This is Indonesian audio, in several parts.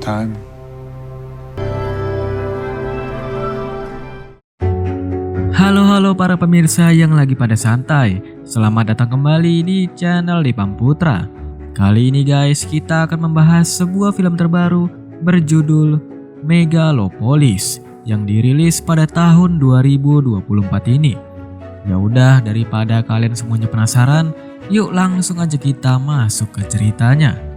time. Halo para pemirsa yang lagi pada santai. Selamat datang kembali di channel Dipam Putra. Kali ini guys, kita akan membahas sebuah film terbaru berjudul Megalopolis yang dirilis pada tahun 2024 ini. Ya udah, daripada kalian semuanya penasaran, yuk langsung aja kita masuk ke ceritanya.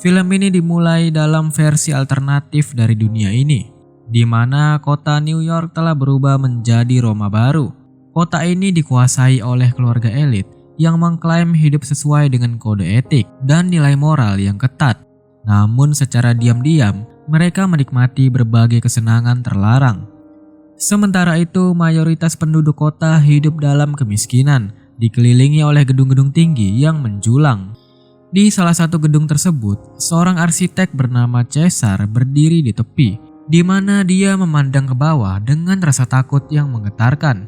Film ini dimulai dalam versi alternatif dari dunia ini, di mana kota New York telah berubah menjadi Roma baru. Kota ini dikuasai oleh keluarga elit yang mengklaim hidup sesuai dengan kode etik dan nilai moral yang ketat. Namun secara diam-diam, mereka menikmati berbagai kesenangan terlarang. Sementara itu, mayoritas penduduk kota hidup dalam kemiskinan, dikelilingi oleh gedung-gedung tinggi yang menjulang. Di salah satu gedung tersebut, seorang arsitek bernama Caesar berdiri di tepi, di mana dia memandang ke bawah dengan rasa takut yang menggetarkan.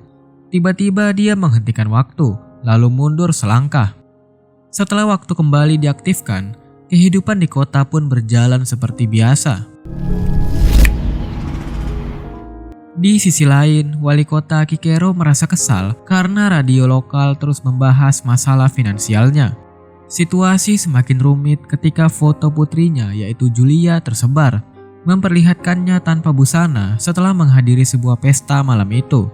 Tiba-tiba dia menghentikan waktu, lalu mundur selangkah. Setelah waktu kembali diaktifkan, kehidupan di kota pun berjalan seperti biasa. Di sisi lain, wali kota Kikero merasa kesal karena radio lokal terus membahas masalah finansialnya. Situasi semakin rumit ketika foto putrinya yaitu Julia tersebar, memperlihatkannya tanpa busana setelah menghadiri sebuah pesta malam itu.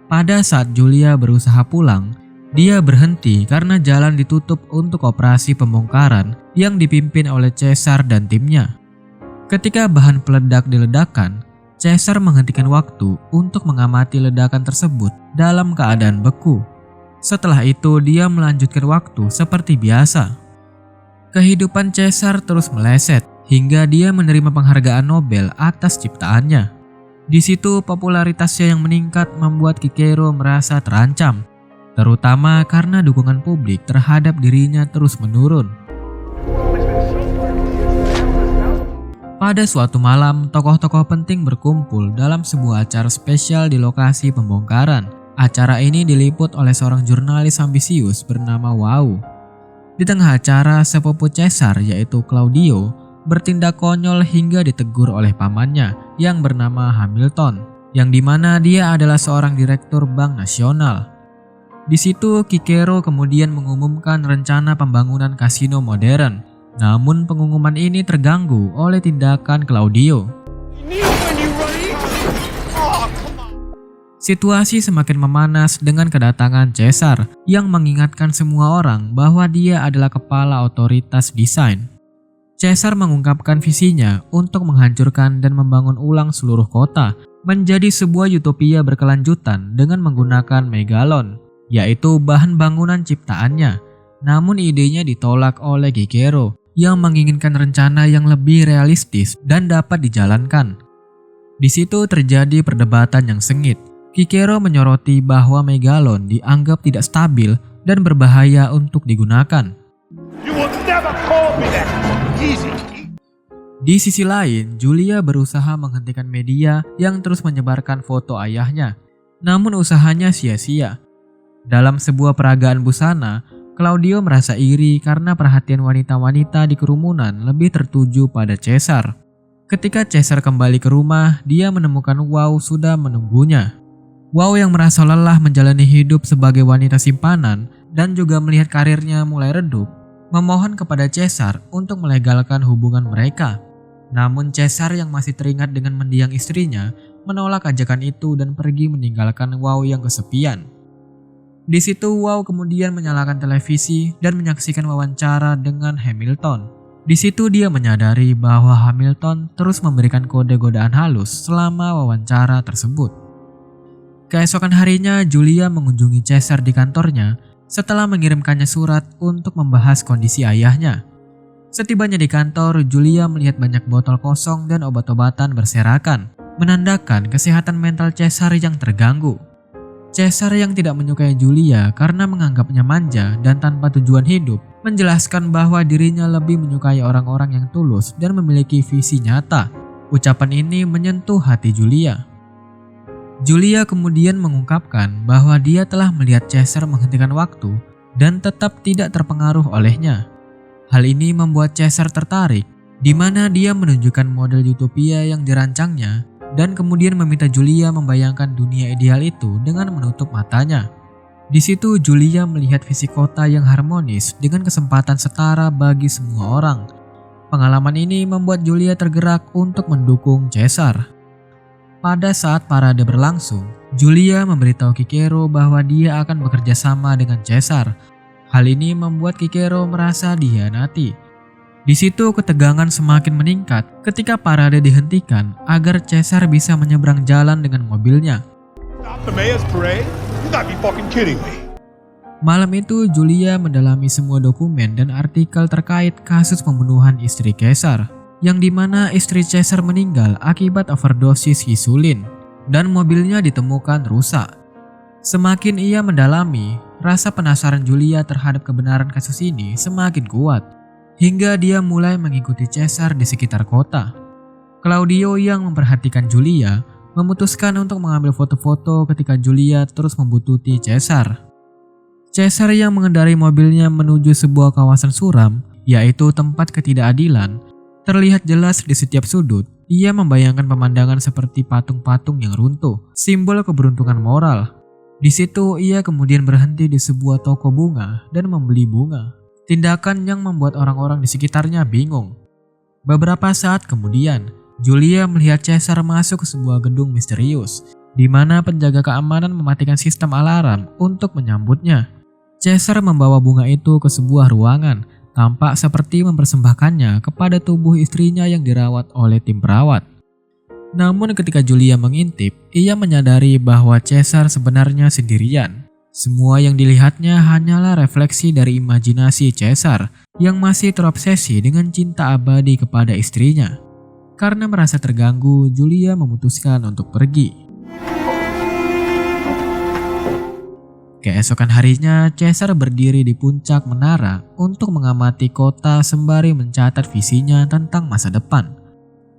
Pada saat Julia berusaha pulang, dia berhenti karena jalan ditutup untuk operasi pembongkaran yang dipimpin oleh Caesar dan timnya. Ketika bahan peledak diledakkan, Caesar menghentikan waktu untuk mengamati ledakan tersebut dalam keadaan beku. Setelah itu dia melanjutkan waktu seperti biasa. Kehidupan Caesar terus meleset hingga dia menerima penghargaan Nobel atas ciptaannya. Di situ popularitasnya yang meningkat membuat Kikero merasa terancam, terutama karena dukungan publik terhadap dirinya terus menurun. Pada suatu malam, tokoh-tokoh penting berkumpul dalam sebuah acara spesial di lokasi pembongkaran. Acara ini diliput oleh seorang jurnalis ambisius bernama Wow. Di tengah acara, sepupu Caesar yaitu Claudio bertindak konyol hingga ditegur oleh pamannya yang bernama Hamilton, yang dimana dia adalah seorang direktur bank nasional. Di situ Kikero kemudian mengumumkan rencana pembangunan kasino modern, namun pengumuman ini terganggu oleh tindakan Claudio. Situasi semakin memanas dengan kedatangan Caesar yang mengingatkan semua orang bahwa dia adalah kepala otoritas desain. Caesar mengungkapkan visinya untuk menghancurkan dan membangun ulang seluruh kota menjadi sebuah utopia berkelanjutan dengan menggunakan megalon, yaitu bahan bangunan ciptaannya. Namun idenya ditolak oleh Kikero yang menginginkan rencana yang lebih realistis dan dapat dijalankan. Di situ terjadi perdebatan yang sengit. Kikero menyoroti bahwa megalon dianggap tidak stabil dan berbahaya untuk digunakan. Di sisi lain, Julia berusaha menghentikan media yang terus menyebarkan foto ayahnya. Namun usahanya sia-sia. Dalam sebuah peragaan busana, Claudio merasa iri karena perhatian wanita-wanita di kerumunan lebih tertuju pada Caesar. Ketika Caesar kembali ke rumah, dia menemukan Wow sudah menunggunya. Wow yang merasa lelah menjalani hidup sebagai wanita simpanan dan juga melihat karirnya mulai redup, memohon kepada Caesar untuk melegalkan hubungan mereka. Namun Caesar yang masih teringat dengan mendiang istrinya menolak ajakan itu dan pergi meninggalkan Wow yang kesepian. Di situ Wow kemudian menyalakan televisi dan menyaksikan wawancara dengan Hamilton. Di situ dia menyadari bahwa Hamilton terus memberikan kode godaan halus selama wawancara tersebut. Keesokan harinya, Julia mengunjungi Caesar di kantornya setelah mengirimkannya surat untuk membahas kondisi ayahnya. Setibanya di kantor, Julia melihat banyak botol kosong dan obat-obatan berserakan, menandakan kesehatan mental Caesar yang terganggu. Caesar yang tidak menyukai Julia karena menganggapnya manja dan tanpa tujuan hidup, menjelaskan bahwa dirinya lebih menyukai orang-orang yang tulus dan memiliki visi nyata. Ucapan ini menyentuh hati Julia. Julia kemudian mengungkapkan bahwa dia telah melihat Caesar menghentikan waktu dan tetap tidak terpengaruh olehnya. Hal ini membuat Caesar tertarik, di mana dia menunjukkan model utopia yang dirancangnya dan kemudian meminta Julia membayangkan dunia ideal itu dengan menutup matanya. Di situ Julia melihat visi kota yang harmonis dengan kesempatan setara bagi semua orang. Pengalaman ini membuat Julia tergerak untuk mendukung Caesar. Pada saat parade berlangsung, Julia memberitahu Cicero bahwa dia akan bekerja sama dengan Caesar. Hal ini membuat Cicero merasa dihianati. Di situ ketegangan semakin meningkat ketika parade dihentikan agar Caesar bisa menyeberang jalan dengan mobilnya. Malam itu Julia mendalami semua dokumen dan artikel terkait kasus pembunuhan istri Caesar, yang dimana istri Caesar meninggal akibat overdosis insulin dan mobilnya ditemukan rusak. Semakin ia mendalami, rasa penasaran Julia terhadap kebenaran kasus ini semakin kuat, hingga dia mulai mengikuti Caesar di sekitar kota. Claudio yang memperhatikan Julia memutuskan untuk mengambil foto-foto ketika Julia terus membuntuti Caesar. Caesar yang mengendarai mobilnya menuju sebuah kawasan suram, yaitu tempat ketidakadilan, terlihat jelas di setiap sudut. Ia membayangkan pemandangan seperti patung-patung yang runtuh, simbol keberuntungan moral. Di situ ia kemudian berhenti di sebuah toko bunga dan membeli bunga. Tindakan yang membuat orang-orang di sekitarnya bingung. Beberapa saat kemudian, Julia melihat Caesar masuk ke sebuah gedung misterius, di mana penjaga keamanan mematikan sistem alarm untuk menyambutnya. Caesar membawa bunga itu ke sebuah ruangan, tampak seperti mempersembahkannya kepada tubuh istrinya yang dirawat oleh tim perawat. Namun ketika Julia mengintip, ia menyadari bahwa Caesar sebenarnya sendirian. Semua yang dilihatnya hanyalah refleksi dari imajinasi Caesar yang masih terobsesi dengan cinta abadi kepada istrinya. Karena merasa terganggu, Julia memutuskan untuk pergi. Keesokan harinya, Caesar berdiri di puncak menara untuk mengamati kota sembari mencatat visinya tentang masa depan.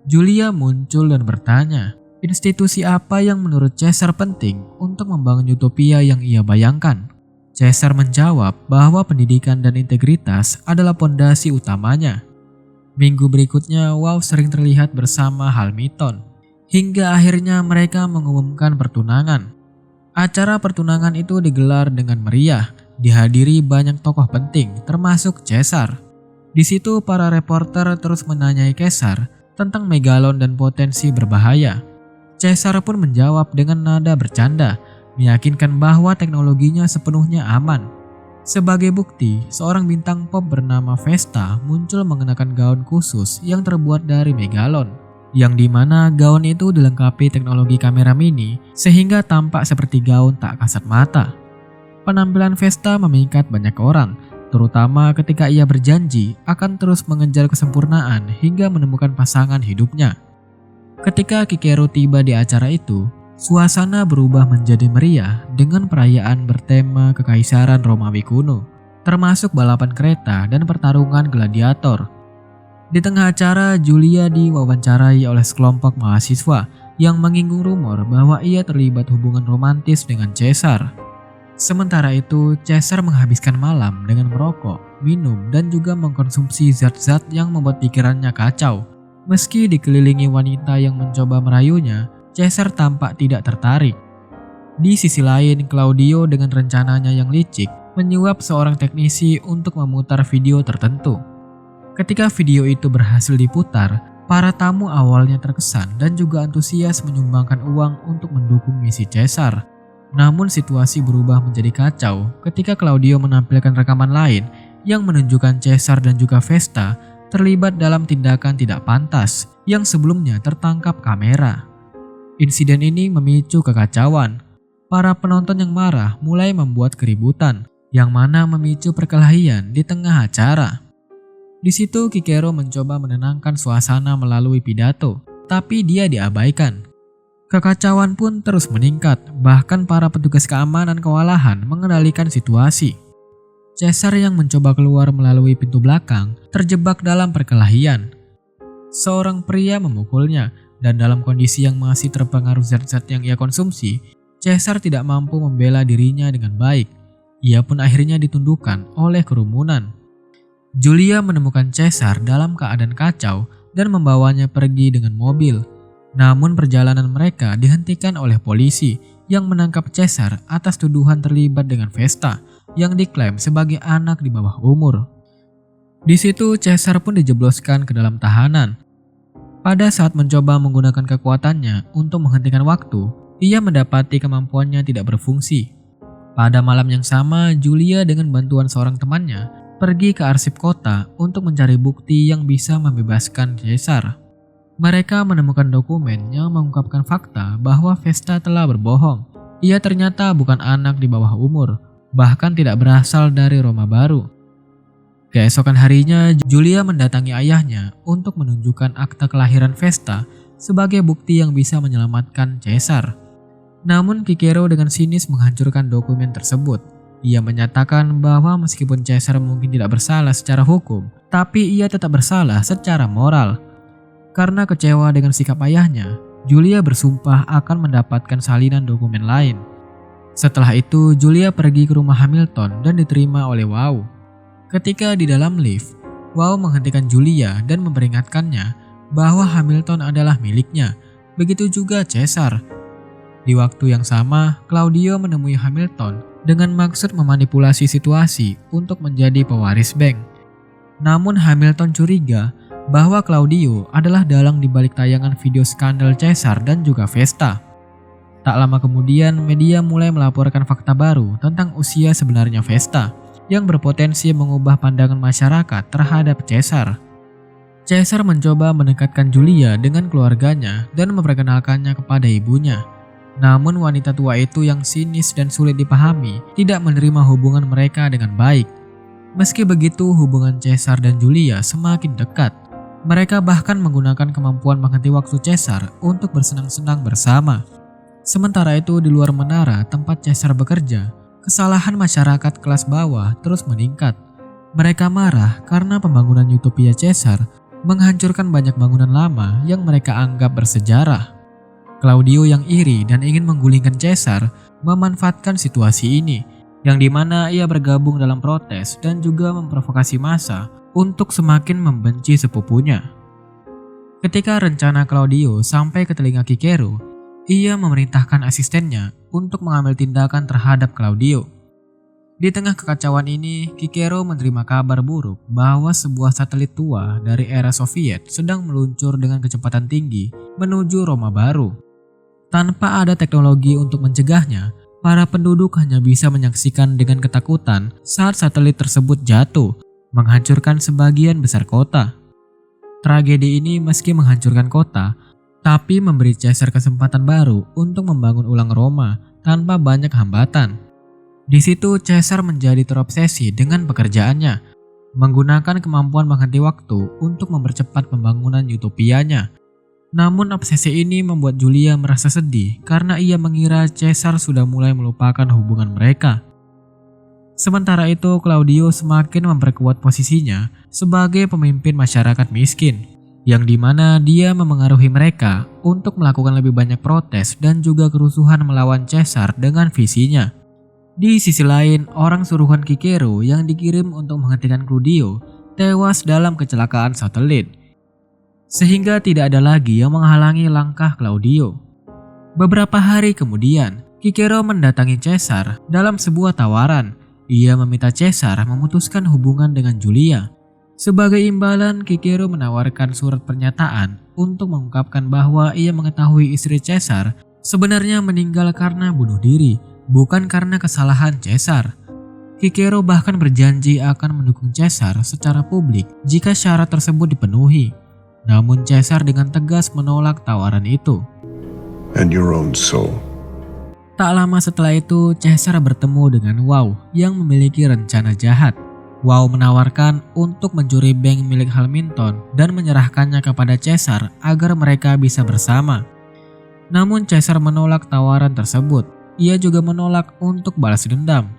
Julia muncul dan bertanya, institusi apa yang menurut Caesar penting untuk membangun utopia yang ia bayangkan? Caesar menjawab bahwa pendidikan dan integritas adalah pondasi utamanya. Minggu berikutnya, Wow sering terlihat bersama Hamilton, hingga akhirnya mereka mengumumkan pertunangan. Acara pertunangan itu digelar dengan meriah, dihadiri banyak tokoh penting termasuk Caesar. Di situ para reporter terus menanyai Caesar tentang megalon dan potensi berbahaya. Caesar pun menjawab dengan nada bercanda, meyakinkan bahwa teknologinya sepenuhnya aman. Sebagai bukti, seorang bintang pop bernama Vesta muncul mengenakan gaun khusus yang terbuat dari megalon, yang dimana gaun itu dilengkapi teknologi kamera mini sehingga tampak seperti gaun tak kasat mata. Penampilan Vesta memikat banyak orang, terutama ketika ia berjanji akan terus mengejar kesempurnaan hingga menemukan pasangan hidupnya. Ketika Cicero tiba di acara itu, suasana berubah menjadi meriah dengan perayaan bertema Kekaisaran Romawi kuno, termasuk balapan kereta dan pertarungan gladiator. Di tengah acara, Julia diwawancarai oleh sekelompok mahasiswa yang menyinggung rumor bahwa ia terlibat hubungan romantis dengan Caesar. Sementara itu, Caesar menghabiskan malam dengan merokok, minum, dan juga mengkonsumsi zat-zat yang membuat pikirannya kacau. Meski dikelilingi wanita yang mencoba merayunya, Caesar tampak tidak tertarik. Di sisi lain, Claudio dengan rencananya yang licik menyuap seorang teknisi untuk memutar video tertentu. Ketika video itu berhasil diputar, para tamu awalnya terkesan dan juga antusias menyumbangkan uang untuk mendukung misi Caesar. Namun situasi berubah menjadi kacau ketika Claudio menampilkan rekaman lain yang menunjukkan Caesar dan juga Vesta terlibat dalam tindakan tidak pantas yang sebelumnya tertangkap kamera. Insiden ini memicu kekacauan. Para penonton yang marah mulai membuat keributan, yang mana memicu perkelahian di tengah acara. Di situ Cicero mencoba menenangkan suasana melalui pidato, tapi dia diabaikan. Kekacauan pun terus meningkat, bahkan para petugas keamanan kewalahan mengendalikan situasi. Caesar yang mencoba keluar melalui pintu belakang terjebak dalam perkelahian. Seorang pria memukulnya dan dalam kondisi yang masih terpengaruh zat-zat yang ia konsumsi, Caesar tidak mampu membela dirinya dengan baik. Ia pun akhirnya ditundukkan oleh kerumunan. Julia menemukan Caesar dalam keadaan kacau dan membawanya pergi dengan mobil. Namun perjalanan mereka dihentikan oleh polisi yang menangkap Caesar atas tuduhan terlibat dengan Vesta yang diklaim sebagai anak di bawah umur. Di situ Caesar pun dijebloskan ke dalam tahanan. Pada saat mencoba menggunakan kekuatannya untuk menghentikan waktu, ia mendapati kemampuannya tidak berfungsi. Pada malam yang sama, Julia dengan bantuan seorang temannya pergi ke arsip kota untuk mencari bukti yang bisa membebaskan Caesar. Mereka menemukan dokumen yang mengungkapkan fakta bahwa Vesta telah berbohong. Ia ternyata bukan anak di bawah umur, bahkan tidak berasal dari Roma baru. Keesokan harinya, Julia mendatangi ayahnya untuk menunjukkan akta kelahiran Vesta sebagai bukti yang bisa menyelamatkan Caesar. Namun Cicero dengan sinis menghancurkan dokumen tersebut. Ia menyatakan bahwa meskipun Caesar mungkin tidak bersalah secara hukum, tapi ia tetap bersalah secara moral. Karena kecewa dengan sikap ayahnya, Julia bersumpah akan mendapatkan salinan dokumen lain. Setelah itu, Julia pergi ke rumah Hamilton dan diterima oleh Wow. Ketika di dalam lift, Wow menghentikan Julia dan memperingatkannya bahwa Hamilton adalah miliknya, begitu juga Caesar. Di waktu yang sama, Claudio menemui Hamilton dengan maksud memanipulasi situasi untuk menjadi pewaris bank. Namun Hamilton curiga bahwa Claudio adalah dalang di balik tayangan video skandal Caesar dan juga Vesta. Tak lama kemudian, media mulai melaporkan fakta baru tentang usia sebenarnya Vesta yang berpotensi mengubah pandangan masyarakat terhadap Caesar. Caesar mencoba mendekatkan Julia dengan keluarganya dan memperkenalkannya kepada ibunya. Namun wanita tua itu yang sinis dan sulit dipahami tidak menerima hubungan mereka dengan baik. Meski begitu, hubungan Caesar dan Julia semakin dekat. Mereka bahkan menggunakan kemampuan menghenti waktu Caesar untuk bersenang-senang bersama. Sementara itu di luar menara tempat Caesar bekerja, kesalahan masyarakat kelas bawah terus meningkat. Mereka marah karena pembangunan Utopia Caesar menghancurkan banyak bangunan lama yang mereka anggap bersejarah. Claudio yang iri dan ingin menggulingkan Caesar memanfaatkan situasi ini, yang dimana ia bergabung dalam protes dan juga memprovokasi massa untuk semakin membenci sepupunya. Ketika rencana Claudio sampai ke telinga Cicero, ia memerintahkan asistennya untuk mengambil tindakan terhadap Claudio. Di tengah kekacauan ini, Cicero menerima kabar buruk bahwa sebuah satelit tua dari era Soviet sedang meluncur dengan kecepatan tinggi menuju Roma baru. Tanpa ada teknologi untuk mencegahnya, para penduduk hanya bisa menyaksikan dengan ketakutan saat satelit tersebut jatuh, menghancurkan sebagian besar kota. Tragedi ini meski menghancurkan kota, tapi memberi Caesar kesempatan baru untuk membangun ulang Roma tanpa banyak hambatan. Di situ Caesar menjadi terobsesi dengan pekerjaannya, menggunakan kemampuan menghenti waktu untuk mempercepat pembangunan utopianya. Namun obsesi ini membuat Julia merasa sedih karena ia mengira Caesar sudah mulai melupakan hubungan mereka. Sementara itu, Claudio semakin memperkuat posisinya sebagai pemimpin masyarakat miskin, yang dimana dia memengaruhi mereka untuk melakukan lebih banyak protes dan juga kerusuhan melawan Caesar dengan visinya. Di sisi lain, orang suruhan Cicero yang dikirim untuk menghentikan Claudio tewas dalam kecelakaan satelit, sehingga tidak ada lagi yang menghalangi langkah Claudio. Beberapa hari kemudian, Cicero mendatangi Caesar dalam sebuah tawaran. Ia meminta Caesar memutuskan hubungan dengan Julia. Sebagai imbalan, Cicero menawarkan surat pernyataan untuk mengungkapkan bahwa ia mengetahui istri Caesar sebenarnya meninggal karena bunuh diri, bukan karena kesalahan Caesar. Cicero bahkan berjanji akan mendukung Caesar secara publik jika syarat tersebut dipenuhi. Namun Caesar dengan tegas menolak tawaran itu. And your own soul. Tak lama setelah itu, Caesar bertemu dengan Wow yang memiliki rencana jahat. Wow menawarkan untuk mencuri bank milik Hamilton dan menyerahkannya kepada Caesar agar mereka bisa bersama. Namun Caesar menolak tawaran tersebut. Ia juga menolak untuk balas dendam.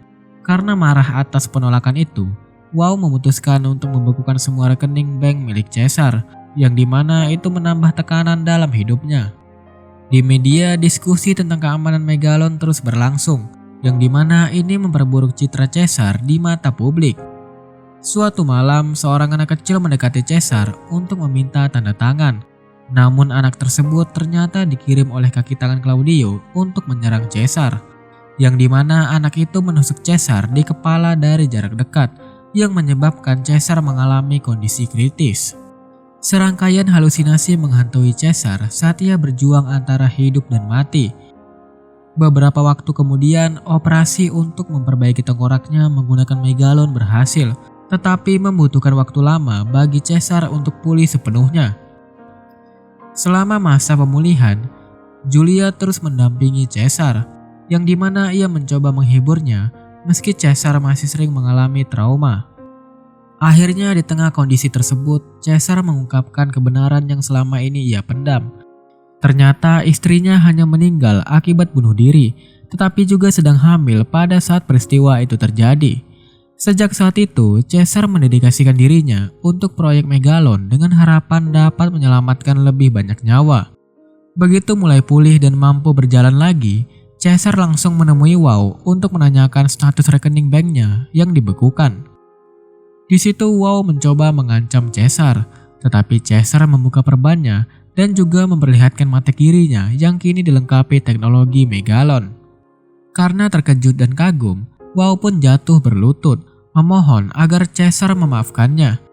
Karena marah atas penolakan itu, Wow memutuskan untuk membekukan semua rekening bank milik Caesar yang dimana itu menambah tekanan dalam hidupnya. Di media, diskusi tentang keamanan Megalon terus berlangsung, yang dimana ini memperburuk citra Caesar di mata publik. Suatu malam, seorang anak kecil mendekati Caesar untuk meminta tanda tangan. Namun anak tersebut ternyata dikirim oleh kaki tangan Claudio untuk menyerang Caesar, yang dimana anak itu menusuk Caesar di kepala dari jarak dekat, yang menyebabkan Caesar mengalami kondisi kritis. Serangkaian halusinasi menghantui Caesar saat ia berjuang antara hidup dan mati. Beberapa waktu kemudian, operasi untuk memperbaiki tengkoraknya menggunakan Megalon berhasil, tetapi membutuhkan waktu lama bagi Caesar untuk pulih sepenuhnya. Selama masa pemulihan, Julia terus mendampingi Caesar, yang dimana ia mencoba menghiburnya meski Caesar masih sering mengalami trauma. Akhirnya di tengah kondisi tersebut, Caesar mengungkapkan kebenaran yang selama ini ia pendam. Ternyata istrinya hanya meninggal akibat bunuh diri, tetapi juga sedang hamil pada saat peristiwa itu terjadi. Sejak saat itu, Caesar mendedikasikan dirinya untuk proyek Megalon dengan harapan dapat menyelamatkan lebih banyak nyawa. Begitu mulai pulih dan mampu berjalan lagi, Caesar langsung menemui Wow untuk menanyakan status rekening banknya yang dibekukan. Di situ Wow mencoba mengancam Caesar, tetapi Caesar membuka perbannya dan juga memperlihatkan mata kirinya yang kini dilengkapi teknologi Megalon. Karena terkejut dan kagum, Wow pun jatuh berlutut, memohon agar Caesar memaafkannya.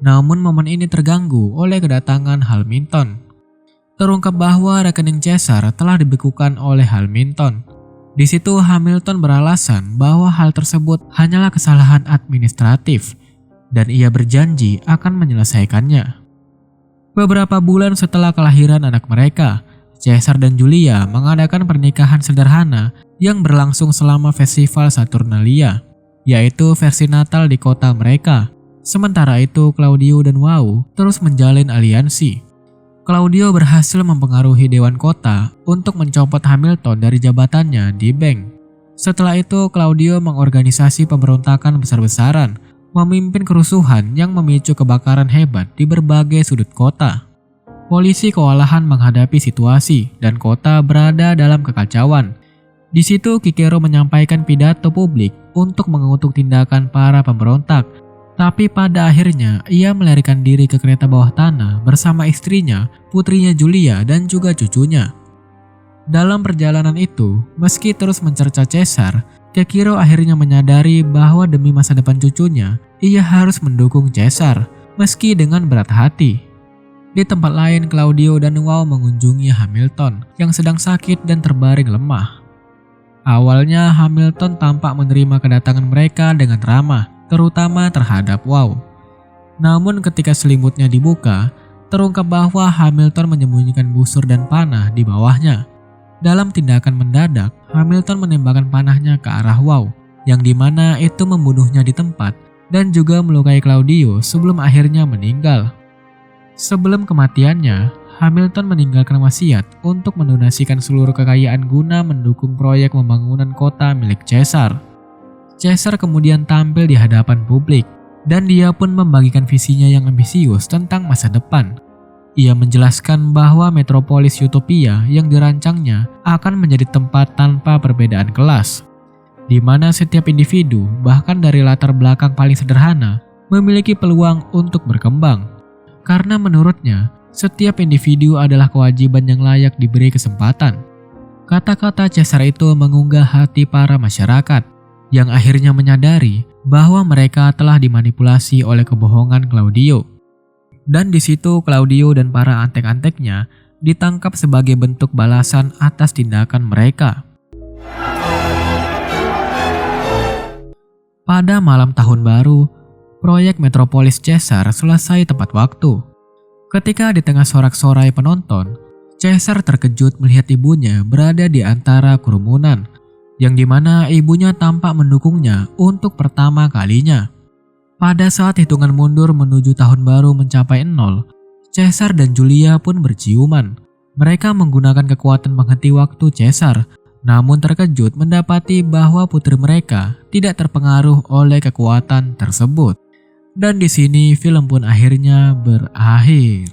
Namun momen ini terganggu oleh kedatangan Hamilton. Terungkap bahwa rekening Caesar telah dibekukan oleh Hamilton. Di situ Hamilton beralasan bahwa hal tersebut hanyalah kesalahan administratif, dan ia berjanji akan menyelesaikannya. Beberapa bulan setelah kelahiran anak mereka, Caesar dan Julia mengadakan pernikahan sederhana yang berlangsung selama festival Saturnalia, yaitu versi Natal di kota mereka. Sementara itu, Claudio dan Wow terus menjalin aliansi. Claudio berhasil mempengaruhi Dewan Kota untuk mencopot Hamilton dari jabatannya di bank. Setelah itu, Claudio mengorganisasi pemberontakan besar-besaran, memimpin kerusuhan yang memicu kebakaran hebat di berbagai sudut kota. Polisi kewalahan menghadapi situasi dan kota berada dalam kekacauan. Di situ Kikero menyampaikan pidato publik untuk mengutuk tindakan para pemberontak. Tapi pada akhirnya ia melarikan diri ke kereta bawah tanah bersama istrinya, putrinya Julia dan juga cucunya. Dalam perjalanan itu, meski terus mencerca Caesar, Kikero akhirnya menyadari bahwa demi masa depan cucunya, ia harus mendukung Caesar meski dengan berat hati. Di tempat lain, Claudio dan Wow mengunjungi Hamilton yang sedang sakit dan terbaring lemah. Awalnya Hamilton tampak menerima kedatangan mereka dengan ramah, terutama terhadap Wow. Namun ketika selimutnya dibuka, terungkap bahwa Hamilton menyembunyikan busur dan panah di bawahnya. Dalam tindakan mendadak, Hamilton menembakkan panahnya ke arah Wow, yang dimana itu membunuhnya di tempat dan juga melukai Claudio sebelum akhirnya meninggal. Sebelum kematiannya, Hamilton meninggalkan wasiat untuk mendonasikan seluruh kekayaan guna mendukung proyek pembangunan kota milik Caesar. Caesar kemudian tampil di hadapan publik, dan dia pun membagikan visinya yang ambisius tentang masa depan. Ia menjelaskan bahwa metropolis utopia yang dirancangnya akan menjadi tempat tanpa perbedaan kelas, di mana setiap individu, bahkan dari latar belakang paling sederhana, memiliki peluang untuk berkembang. Karena menurutnya, setiap individu adalah kewajiban yang layak diberi kesempatan. Kata-kata Caesar itu mengunggah hati para masyarakat, yang akhirnya menyadari bahwa mereka telah dimanipulasi oleh kebohongan Claudio. Dan di situ Claudio dan para antek-anteknya ditangkap sebagai bentuk balasan atas tindakan mereka. Pada malam tahun baru, proyek Metropolis Caesar selesai tepat waktu. Ketika di tengah sorak-sorai penonton, Caesar terkejut melihat ibunya berada di antara kerumunan, yang dimana ibunya tampak mendukungnya untuk pertama kalinya. Pada saat hitungan mundur menuju tahun baru mencapai 0, Caesar dan Julia pun berciuman. Mereka menggunakan kekuatan menghenti waktu Caesar, namun terkejut mendapati bahwa putri mereka tidak terpengaruh oleh kekuatan tersebut. Dan di sini film pun akhirnya berakhir.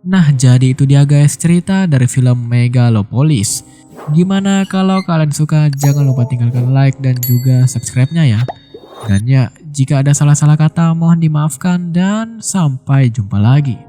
Nah, jadi itu dia guys cerita dari film Megalopolis. Gimana kalau kalian suka, jangan lupa tinggalkan like dan juga subscribe-nya ya. Dan ya, jika ada salah-salah kata mohon dimaafkan dan sampai jumpa lagi.